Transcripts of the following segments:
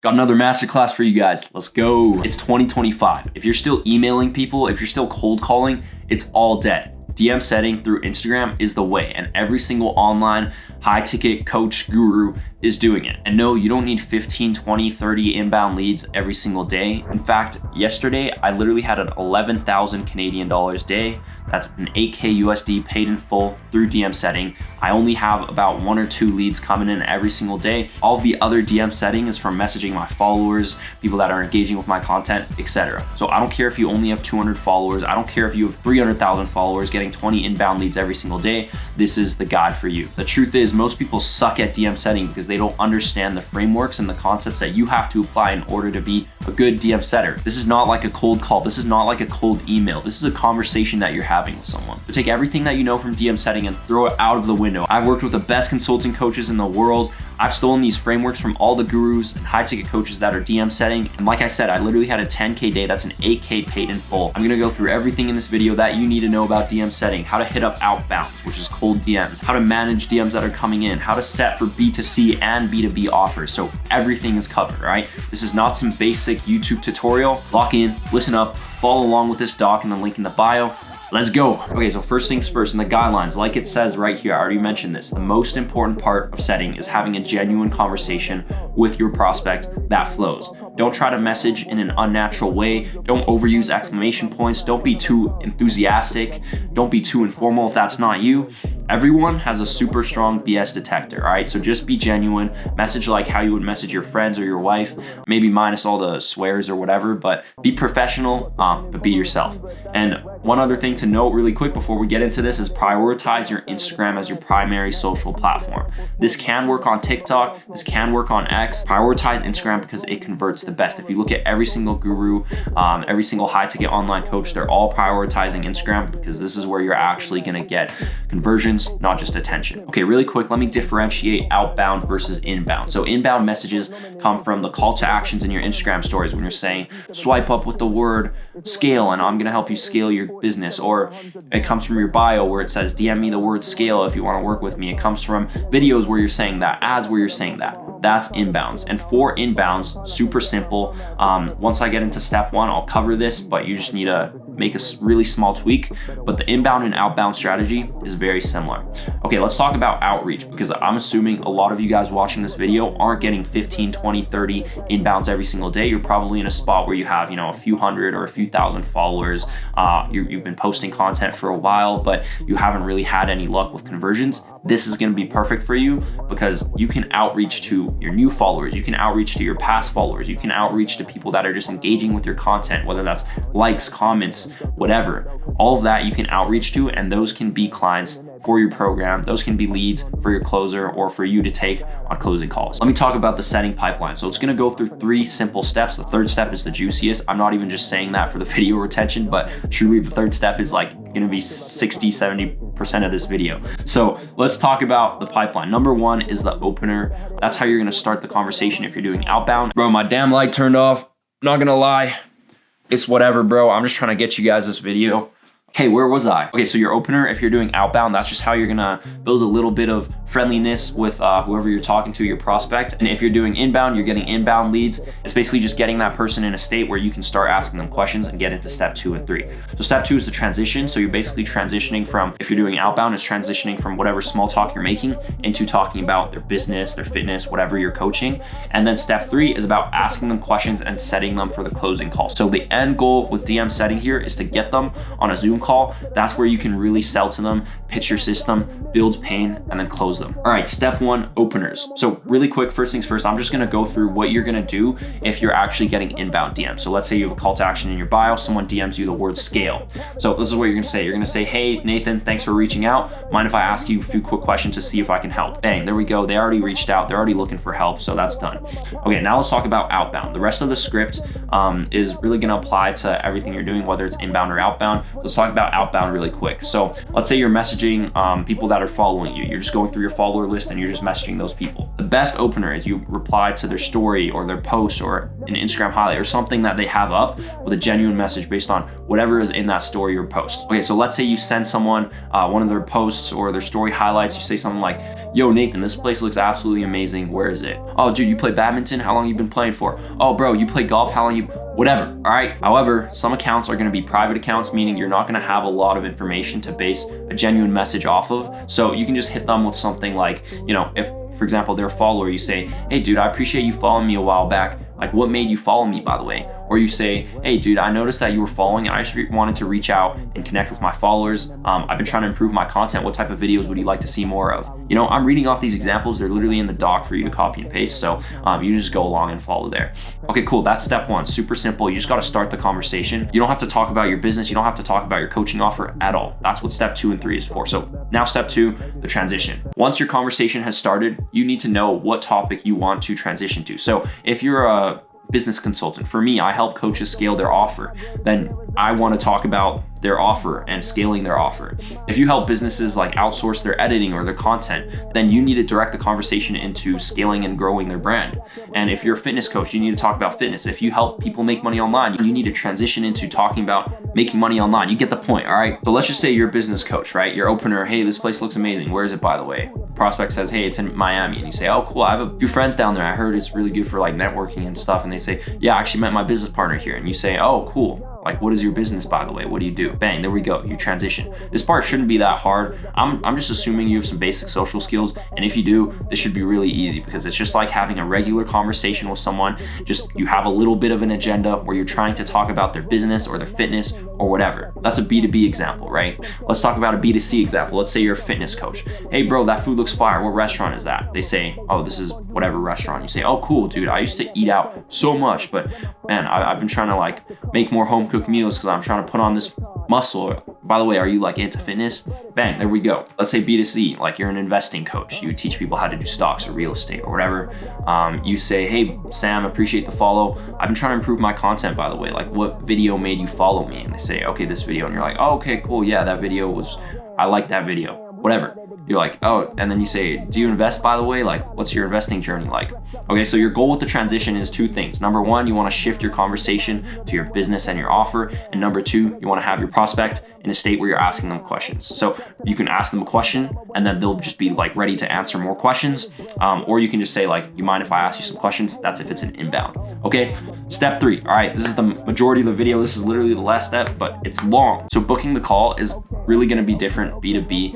Got another masterclass for you guys. Let's go. It's 2025. If you're still emailing people, if you're still cold calling, it's all dead. DM setting through Instagram is the way, and every single online high ticket coach guru is doing it. And no, you don't need 15, 20, 30 inbound leads every single day. In fact, yesterday, I literally had an 11,000 Canadian dollars day. That's an 8K USD paid in full through DM setting. I only have about 1 or 2 leads coming in every single day. All of the other DM setting is from messaging my followers, people that are engaging with my content, etc. So I don't care if you only have 200 followers. I don't care if you have 300,000 followers getting 20 inbound leads every single day. This is the guide for you. The truth is, most people suck at DM setting because they don't understand the frameworks and the concepts that you have to apply in order to be a good DM setter. This is not like a cold call. This is not like a cold email. This is a conversation that you're having with someone. So take everything that you know from DM setting and throw it out of the window. I've worked with the best consulting coaches in the world. I've stolen these frameworks from all the gurus and high ticket coaches that are DM setting. And like I said, I literally had a 10K day. That's an 8K paid in full. I'm gonna go through everything in this video that you need to know about DM setting, how to hit up outbounds, which is cold DMs, how to manage DMs that are coming in, how to set for B2C and B2B offers. So everything is covered, right? This is not some basic YouTube tutorial. Lock in, listen up, follow along with this doc in the link in the bio. Let's go. Okay, so first things first, in the guidelines, like it says right here, I already mentioned this, the most important part of setting is having a genuine conversation with your prospect that flows. Don't try to message in an unnatural way. Don't overuse exclamation points. Don't be too enthusiastic. Don't be too informal if that's not you. Everyone has a super strong BS detector, all right? So just be genuine, message like how you would message your friends or your wife, maybe minus all the swears or whatever, but be professional, but be yourself. And one other thing to note really quick before we get into this is prioritize your Instagram as your primary social platform. This can work on TikTok, this can work on X. Prioritize Instagram because it converts the best. If you look at every single guru, every single high ticket online coach, they're all prioritizing Instagram because this is where you're actually gonna get conversions, not just attention. Okay, really quick, let me differentiate outbound versus inbound. So inbound messages come from the call to actions in your Instagram stories when you're saying, swipe up with the word scale and I'm gonna help you scale your business. Or it comes from your bio where it says, DM me the word scale if you wanna work with me. It comes from videos where you're saying that, ads where you're saying that. That's inbounds. And for inbounds, super simple. Once I get into step 1, I'll cover this, but you just need to make a really small tweak. But the inbound and outbound strategy is very similar. Okay, let's talk about outreach because I'm assuming a lot of you guys watching this video aren't getting 15, 20, 30 inbounds every single day. You're probably in a spot where you have, a few hundred or a few thousand followers. You've been posting content for a while, but you haven't really had any luck with conversions. This is going to be perfect for you because you can outreach to your new followers. You can outreach to your past followers. You can outreach to people that are just engaging with your content, whether that's likes, comments, whatever. All of that you can outreach to, and those can be clients for your program. Those can be leads for your closer or for you to take on closing calls. Let me talk about the setting pipeline. So it's gonna go through 3 simple steps. The third step is the juiciest. I'm not even just saying that for the video retention, but truly the third step is like gonna be 60, 70% of this video. So let's talk about the pipeline. Number 1 is the opener. That's how you're gonna start the conversation if you're doing outbound. Bro, my damn light turned off. Not gonna lie. It's whatever, bro. I'm just trying to get you guys this video. Okay, where was I? Okay, so your opener, if you're doing outbound, that's just how you're gonna build a little bit of friendliness with whoever you're talking to, your prospect. And if you're doing inbound, you're getting inbound leads. It's basically just getting that person in a state where you can start asking them questions and get into step 2 and 3. So step 2 is the transition. So you're basically transitioning from, if you're doing outbound, it's transitioning from whatever small talk you're making into talking about their business, their fitness, whatever you're coaching. And then step 3 is about asking them questions and setting them for the closing call. So the end goal with DM setting here is to get them on a Zoom call. That's where you can really sell to them, pitch your system, build pain, and then close them. All right, step 1, openers. So really quick, first things first, I'm just gonna go through what you're gonna do if you're actually getting inbound DMs. So let's say you have a call to action in your bio, someone DMs you the word scale. So this is what you're gonna say. You're gonna say, hey, Nathan, thanks for reaching out. Mind if I ask you a few quick questions to see if I can help? Bang, there we go. They already reached out. They're already looking for help, so that's done. Okay, now let's talk about outbound. The rest of the script is really gonna apply to everything you're doing, whether it's inbound or outbound. Let's talk talk about outbound really quick. So let's say you're messaging people that are following you. You're just going through your follower list and you're just messaging those people. The best opener is you reply to their story or their post or an Instagram highlight or something that they have up with a genuine message based on whatever is in that story or post. Okay, so let's say you send someone one of their posts or their story highlights. You say something like, yo, Nathan, this place looks absolutely amazing. Where is it? Oh, dude, you play badminton? How long you been playing for? Oh, bro, you play golf? How long you... Whatever, all right? However, some accounts are gonna be private accounts, meaning you're not gonna have a lot of information to base a genuine message off of. So you can just hit them with something like, you know, if, for example, they're a follower, you say, hey, dude, I appreciate you following me a while back. Like, what made you follow me, by the way? Or you say, hey, dude, I noticed that you were following and I just wanted to reach out and connect with my followers. I've been trying to improve my content. What type of videos would you like to see more of? You know, I'm reading off these examples. They're literally in the doc for you to copy and paste. So you just go along and follow there. Okay, cool. That's step one. Super simple. You just got to start the conversation. You don't have to talk about your business. You don't have to talk about your coaching offer at all. That's what step 2 and 3 is for. So now step 2, the transition. Once your conversation has started, you need to know what topic you want to transition to. So if you're a business consultant, for me, I help coaches scale their offer, then I want to talk about their offer and scaling their offer. If you help businesses like outsource their editing or their content, then you need to direct the conversation into scaling and growing their brand. And if you're a fitness coach, you need to talk about fitness. If you help people make money online, you need to transition into talking about making money online. You get the point, all right? So let's just say you're a business coach, right? Your opener, hey, this place looks amazing. Where is it, by the way? The prospect says, hey, it's in Miami. And you say, oh, cool. I have a few friends down there. I heard it's really good for like networking and stuff. And they say, yeah, I actually met my business partner here. And you say, oh, cool. Like, what is your business, by the way? What do you do? Bang, there we go. You transition. This part shouldn't be that hard. I'm just assuming you have some basic social skills. And if you do, this should be really easy because it's just like having a regular conversation with someone. Just you have a little bit of an agenda where you're trying to talk about their business or their fitness or whatever. That's a B2B example, right? Let's talk about a B2C example. Let's say you're a fitness coach. Hey, bro, that food looks fire. What restaurant is that? They say, oh, this is whatever restaurant. You say, oh, cool, dude. I used to eat out so much, but man, I've been trying to like make more home cooked meals because I'm trying to put on this muscle. By the way, are you like into fitness? Bang, there we go. Let's say B2C, like you're an investing coach. You teach people how to do stocks or real estate or whatever. You say, hey, Sam, appreciate the follow. I've been trying to improve my content, by the way. Like, what video made you follow me? And they say, okay, this video. And you're like, oh, okay, cool. Yeah, that video was, I like that video, whatever. You're like, oh, and then you say, do you invest, by the way? Like, what's your investing journey like? Okay, so your goal with the transition is 2 things. Number 1, you want to shift your conversation to your business and your offer. And number 2, you want to have your prospect in a state where you're asking them questions. So you can ask them a question and then they'll just be like ready to answer more questions. Or you can just say like, you mind if I ask you some questions? That's if it's an inbound. Okay, step 3. All right, this is the majority of the video. This is literally the last step, but it's long. So booking the call is really going to be different B2B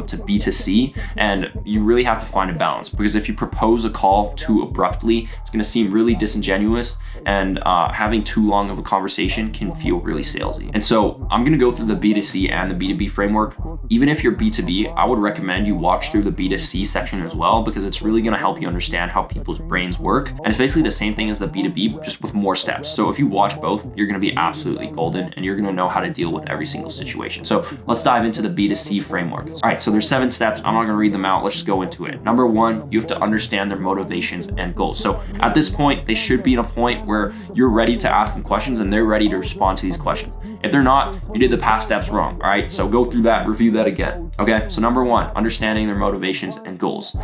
to B2C. And you really have to find a balance because if you propose a call too abruptly, it's going to seem really disingenuous and having too long of a conversation can feel really salesy. And so I'm going to go through the B2C and the B2B framework. Even if you're B2B, I would recommend you watch through the B2C section as well because it's really going to help you understand how people's brains work. And it's basically the same thing as the B2B, just with more steps. So if you watch both, you're going to be absolutely golden and you're going to know how to deal with every single situation. So let's dive into the B2C framework. All right, so there's 7 steps. I'm not going to read them out. Let's just go into it. Number 1, you have to understand their motivations and goals. So at this point, they should be in a point where you're ready to ask them questions and they're ready to respond to these questions. If they're not, you did the past steps wrong. All right, so go through that, review that again. Okay, so number 1, understanding their motivations and goals.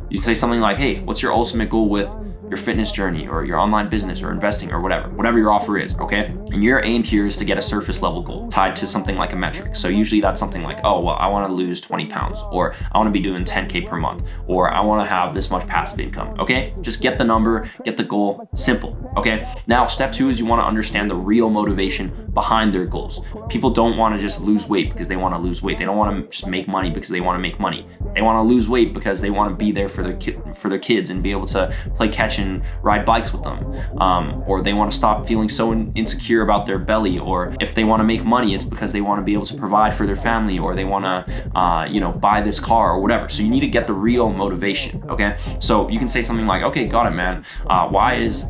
You say something like, hey, what's your ultimate goal with your fitness journey or your online business or investing or whatever your offer is, okay? And your aim here is to get a surface level goal tied to something like a metric. So usually that's something like, oh, well, I want to lose 20 pounds or I want to be doing 10K per month or I want to have this much passive income, okay? Just get the number, get the goal, simple, okay? Now, step 2 is you want to understand the real motivation behind their goals. People don't want to just lose weight because they want to lose weight. They don't want to just make money because they want to make money. They want to lose weight because they want to be there for their kids and be able to play catch and ride bikes with them. Or they want to stop feeling so insecure about their belly. Or if they want to make money, it's because they want to be able to provide for their family or they want to, buy this car or whatever. So you need to get the real motivation, okay? So you can say something like, okay, got it, man. Why is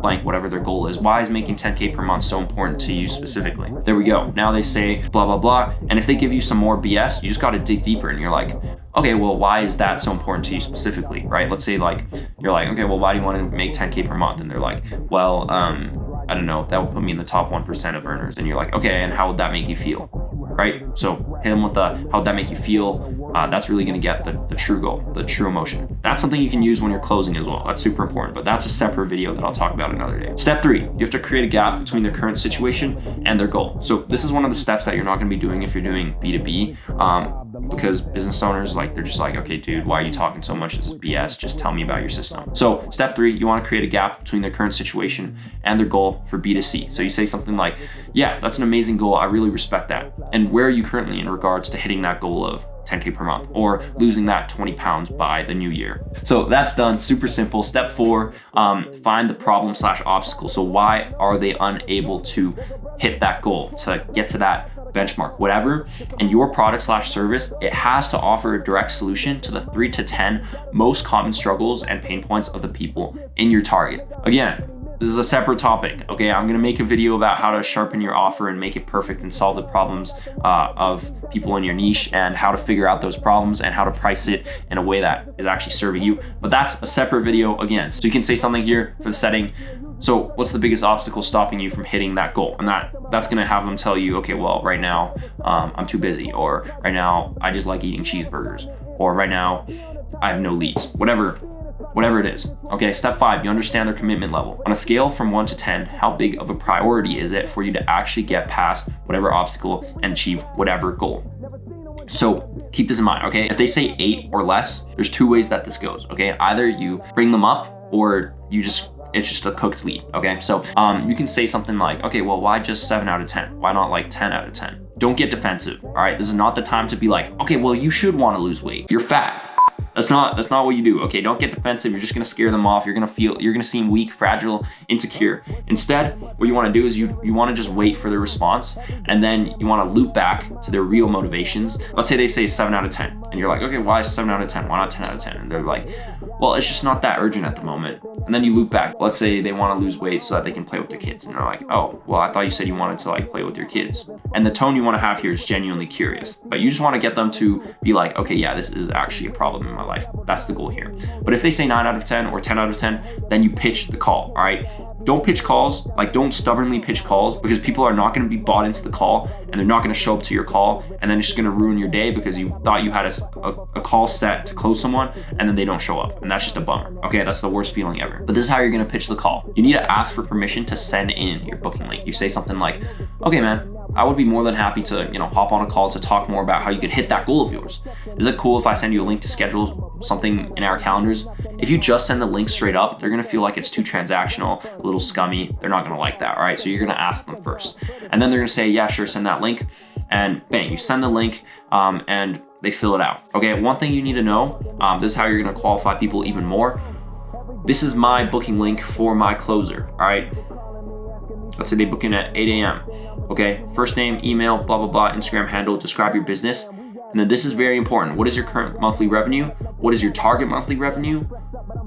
blank, whatever their goal is, why is making 10K per month so important to you specifically? There we go. Now they say blah, blah, blah. And if they give you some more BS, you just got to dig deeper and you're like, okay, well, why is that so important to you specifically, right? Let's say like, you're like, okay, well, why do you want to make 10K per month? And they're like, well, I don't know, that would put me in the top 1% of earners. And you're like, okay, and how would that make you feel? right? So hit them with how'd that make you feel? That's really going to get the true goal, the true emotion. That's something you can use when you're closing as well. That's super important, but that's a separate video that I'll talk about another day. Step 3, you have to create a gap between their current situation and their goal. So this is one of the steps that you're not going to be doing if you're doing B2B, because business owners, like, they're just like, okay, dude, why are you talking so much? This is BS. Just tell me about your system. So step 3, you want to create a gap between their current situation and their goal for B2C. So you say something like, yeah, that's an amazing goal. I really respect that. And where are you currently in regards to hitting that goal of 10K per month or losing that 20 pounds by the new year? So that's done. Super simple. Step 4, find the problem/obstacle. So why are they unable to hit that goal, to get to that benchmark, whatever? And your product/service, it has to offer a direct solution to the 3 to 10 most common struggles and pain points of the people in your target. Again, this is a separate topic, okay? I'm gonna make a video about how to sharpen your offer and make it perfect and solve the problems of people in your niche, and how to figure out those problems and how to price it in a way that is actually serving you. But that's a separate video again. So you can say something here for the setting. So what's the biggest obstacle stopping you from hitting that goal? And that's gonna have them tell you, okay, well, right now I'm too busy, or right now I just like eating cheeseburgers, or right now I have no leads, whatever it is. Okay, step 5, you understand their commitment level. On a scale from 1 to 10, how big of a priority is it for you to actually get past whatever obstacle and achieve whatever goal? So keep this in mind, okay? If they say 8 or less, there's 2 ways that this goes, okay? Either you bring them up, or it's just a cooked lead, okay? So you can say something like, okay, well, why just 7 out of 10? Why not like 10 out of 10? Don't get defensive, all right? This is not the time to be like, okay, well, you should want to lose weight. You're fat. That's not what you do, okay? Don't get defensive. You're just gonna scare them off. You're gonna seem weak, fragile, insecure. Instead, what you wanna do is you wanna just wait for their response, and then you wanna loop back to their real motivations. Let's say they say 7 out of 10, and you're like, okay, why 7 out of 10? Why not 10 out of 10? And they're like, well, it's just not that urgent at the moment. And then you loop back. Let's say they wanna lose weight so that they can play with their kids. And they're like, oh, well, I thought you said you wanted to like play with your kids. And the tone you wanna have here is genuinely curious, but you just wanna get them to be like, okay, yeah, this is actually a problem in my life. That's the goal here. But if they say 9 out of 10 or 10 out of 10, then you pitch the call, all right? Don't pitch calls, like don't stubbornly pitch calls, because people are not gonna be bought into the call, and they're not gonna show up to your call, and then it's just gonna ruin your day because you thought you had a call set to close someone, and then they don't show up, and that's just a bummer, okay? That's the worst feeling ever. But this is how you're gonna pitch the call. You need to ask for permission to send in your booking link. You say something like, okay, man, I would be more than happy to, hop on a call to talk more about how you could hit that goal of yours. Is it cool if I send you a link to schedule something in our calendars? If you just send the link straight up, they're gonna feel like it's too transactional, a little scummy. They're not gonna like that, all right? So you're gonna ask them first. And then they're gonna say, yeah, sure, send that link. And bang, you send the link, and they fill it out. Okay, one thing you need to know, this is how you're gonna qualify people even more. This is my booking link for my closer, all right? Let's say they book in at 8 a.m. Okay, first name, email, blah, blah, blah, Instagram handle, describe your business. And then this is very important. What is your current monthly revenue? What is your target monthly revenue?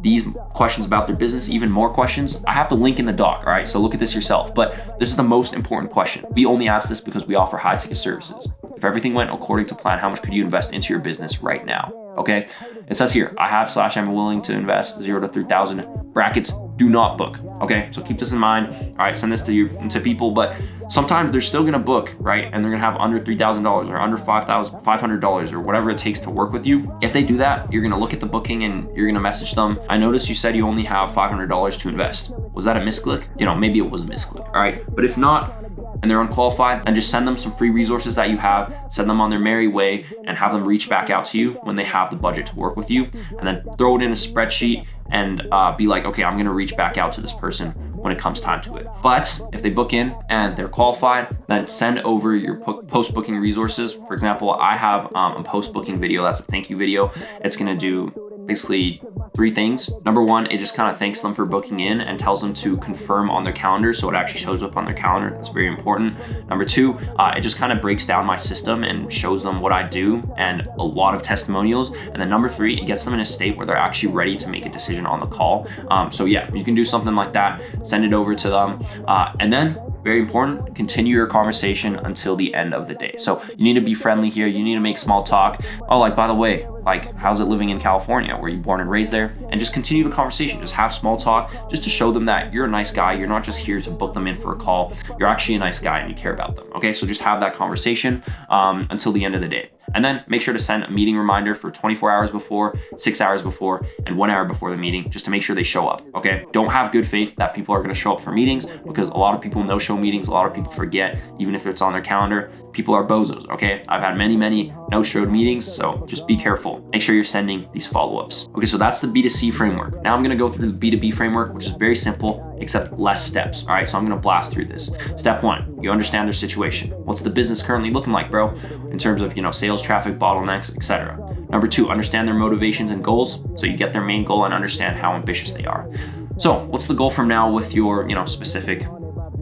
These questions about their business, even more questions. I have the link in the doc, all right? So look at this yourself. But this is the most important question. We only ask this because we offer high ticket services. If everything went according to plan, how much could you invest into your business right now? Okay, it says here, I have / I'm willing to invest 0 to 3,000 brackets. Do not book. Okay, so keep this in mind. All right, send this to people, but sometimes they're still gonna book, right? And they're gonna have under $3,000 or under $500 or whatever it takes to work with you. If they do that, you're gonna look at the booking and you're gonna message them. I noticed you said you only have $500 to invest. Was that a misclick? Maybe it was a misclick. All right, but if not, and they're unqualified, then just send them some free resources that you have, send them on their merry way, and have them reach back out to you when they have the budget to work with you, and then throw it in a spreadsheet and be like, okay, I'm gonna reach back out to this person when it comes time to it. But if they book in and they're qualified, then send over your post-booking resources. For example, I have a post-booking video, that's a thank you video. It's gonna do basically 3 things. Number 1, it just kind of thanks them for booking in and tells them to confirm on their calendar, so it actually shows up on their calendar. That's very important. Number 2, it just kind of breaks down my system and shows them what I do and a lot of testimonials. And then number 3, it gets them in a state where they're actually ready to make a decision on the call. So yeah, you can do something like that, send it over to them, and then very important, continue your conversation until the end of the day. So you need to be friendly here. You need to make small talk. Oh, like, by the way, Like, how's it living in California? Were you born and raised there? And just continue the conversation. Just have small talk, just to show them that you're a nice guy. You're not just here to book them in for a call. You're actually a nice guy and you care about them. Okay, so just have that conversation until the end of the day. And then make sure to send a meeting reminder for 24 hours before, 6 hours before, and 1 hour before the meeting, just to make sure they show up, okay? Don't have good faith that people are gonna show up for meetings, because a lot of people no-show meetings, a lot of people forget, even if it's on their calendar. People are bozos, okay? I've had many no-showed meetings, so just be careful. Make sure you're sending these follow-ups. Okay, so that's the B2C framework. Now I'm gonna go through the B2B framework, which is very simple, except less steps, all right? So I'm gonna blast through this. Step 1, you understand their situation. What's the business currently looking like, bro? In terms of, sales, traffic, bottlenecks, etc. Number 2, understand their motivations and goals, so you get their main goal and understand how ambitious they are. So what's the goal from now with your, specific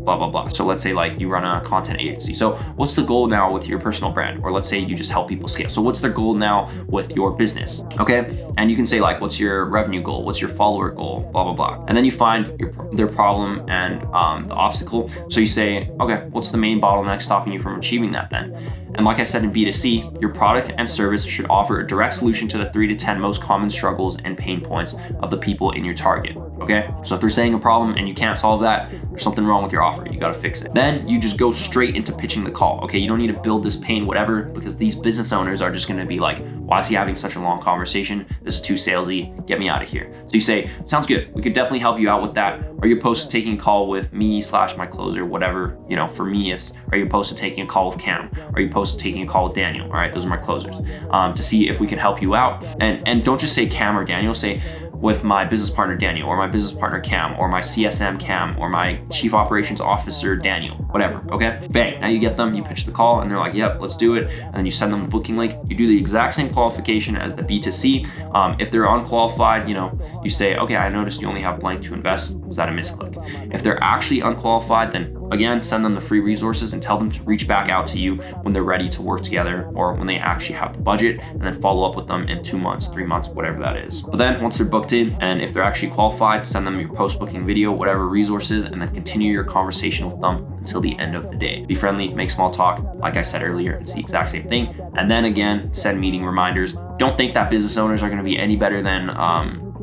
blah, blah, blah. So let's say like you run a content agency. So what's the goal now with your personal brand? Or let's say you just help people scale. So what's the goal now with your business? Okay. And you can say like, what's your revenue goal? What's your follower goal? Blah, blah, blah. And then you find their problem and the obstacle. So you say, okay, what's the main bottleneck stopping you from achieving that then? And like I said in B2C, your product and service should offer a direct solution to the 3 to 10 most common struggles and pain points of the people in your target. Okay. So if they're saying a problem and you can't solve that, there's something wrong with your offer. You got to fix it. Then you just go straight into pitching the call. Okay. You don't need to build this pain, whatever, because these business owners are just going to be like, why is he having such a long conversation? This is too salesy. Get me out of here. So you say, sounds good. We could definitely help you out with that. Are you opposed to taking a call with me / my closer, whatever, for me, it's, are you opposed to taking a call with Cam? Are you opposed to taking a call with Daniel? All right. Those are my closers, to see if we can help you out. And don't just say Cam or Daniel, say with my business partner, Daniel, or my business partner, Cam, or my CSM, Cam, or my chief operations officer, Daniel, whatever. Okay. Bang. Now you get them, you pitch the call and they're like, yep, let's do it. And then you send them the booking link. You do the exact same qualification as the B2C. If they're unqualified, you say, okay, I noticed you only have blank to invest. Was that a misclick? If they're actually unqualified, then again, send them the free resources and tell them to reach back out to you when they're ready to work together or when they actually have the budget, and then follow up with them in 2 months, 3 months, whatever that is. But then once they're booked in, and if they're actually qualified, send them your post-booking video, whatever resources, and then continue your conversation with them until the end of the day. Be friendly, make small talk. Like I said earlier, it's the exact same thing. And then again, send meeting reminders. Don't think that business owners are going to be any better than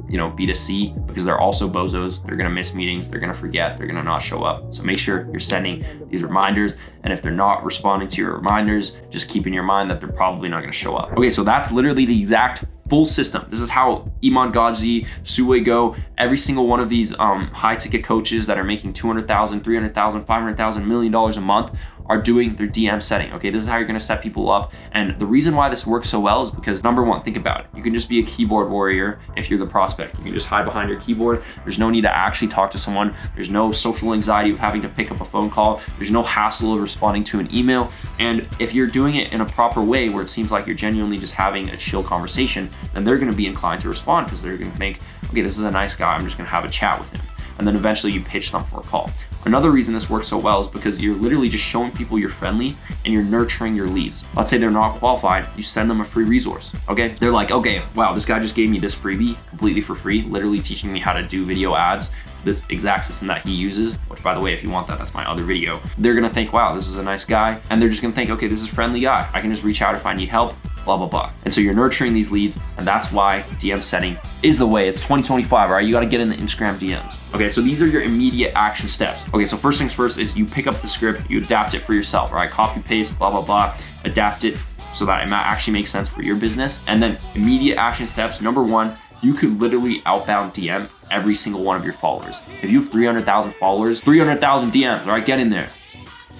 B2C, because they're also bozos. They're going to miss meetings. They're going to forget. They're going to not show up. So make sure you're sending these reminders. And if they're not responding to your reminders, just keep in your mind that they're probably not going to show up. Okay, so that's literally the exact full system. This is how Iman Gadzhi, Suway Go, every single one of these high ticket coaches that are making $200,000, $300,000, $500,000, $1 million a month are doing their DM setting. Okay, this is how you're gonna set people up. And the reason why this works so well is because, number one, think about it. You can just be a keyboard warrior if you're the prospect. You can just hide behind your keyboard. There's no need to actually talk to someone. There's no social anxiety of having to pick up a phone call. There's no hassle of responding to an email. And if you're doing it in a proper way where it seems like you're genuinely just having a chill conversation, then they're gonna be inclined to respond, because they're gonna think, okay, this is a nice guy, I'm just gonna have a chat with him. And then eventually you pitch them for a call. Another reason this works so well is because you're literally just showing people you're friendly and you're nurturing your leads. Let's say they're not qualified, you send them a free resource, okay? They're like, okay, wow, this guy just gave me this freebie completely for free, literally teaching me how to do video ads, this exact system that he uses, which, by the way, if you want that, that's my other video. They're gonna think, wow, this is a nice guy. And they're just gonna think, okay, this is a friendly guy. I can just reach out if I need help, blah, blah, blah. And so you're nurturing these leads, and that's why DM setting is the way. It's 2025, all right? You gotta get in the Instagram DMs. Okay, so these are your immediate action steps. Okay, so first things first is you pick up the script, you adapt it for yourself, all right? Copy, paste, blah, blah, blah, adapt it so that it actually makes sense for your business. And then immediate action steps, number one, you could literally outbound DM every single one of your followers. If you have 300,000 followers, 300,000 DMs, all right? Get in there.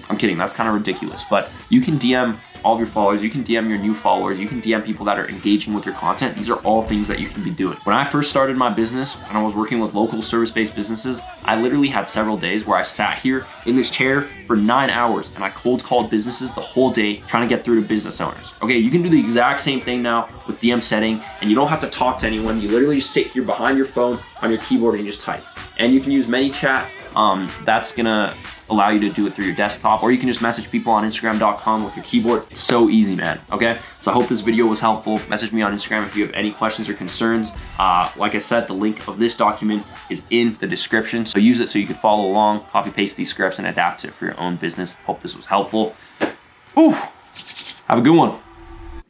I'm kidding, that's kind of ridiculous, but you can DM all of your followers, you can DM your new followers, you can DM people that are engaging with your content. These are all things that you can be doing. When I first started my business and I was working with local service-based businesses, I literally had several days where I sat here in this chair for 9 hours and I cold called businesses the whole day trying to get through to business owners. Okay, you can do the exact same thing now with DM setting, and you don't have to talk to anyone. You literally just sit here behind your phone on your keyboard and you just type. And you can use ManyChat. That's gonna allow you to do it through your desktop, or you can just message people on Instagram.com with your keyboard. It's so easy, man. Okay, so I hope this video was helpful. Message me on Instagram if you have any questions or concerns. Like I said, the link of this document is in the description, so use it so you can follow along, copy paste these scripts and adapt it for your own business. Hope this was helpful. Ooh, have a good one.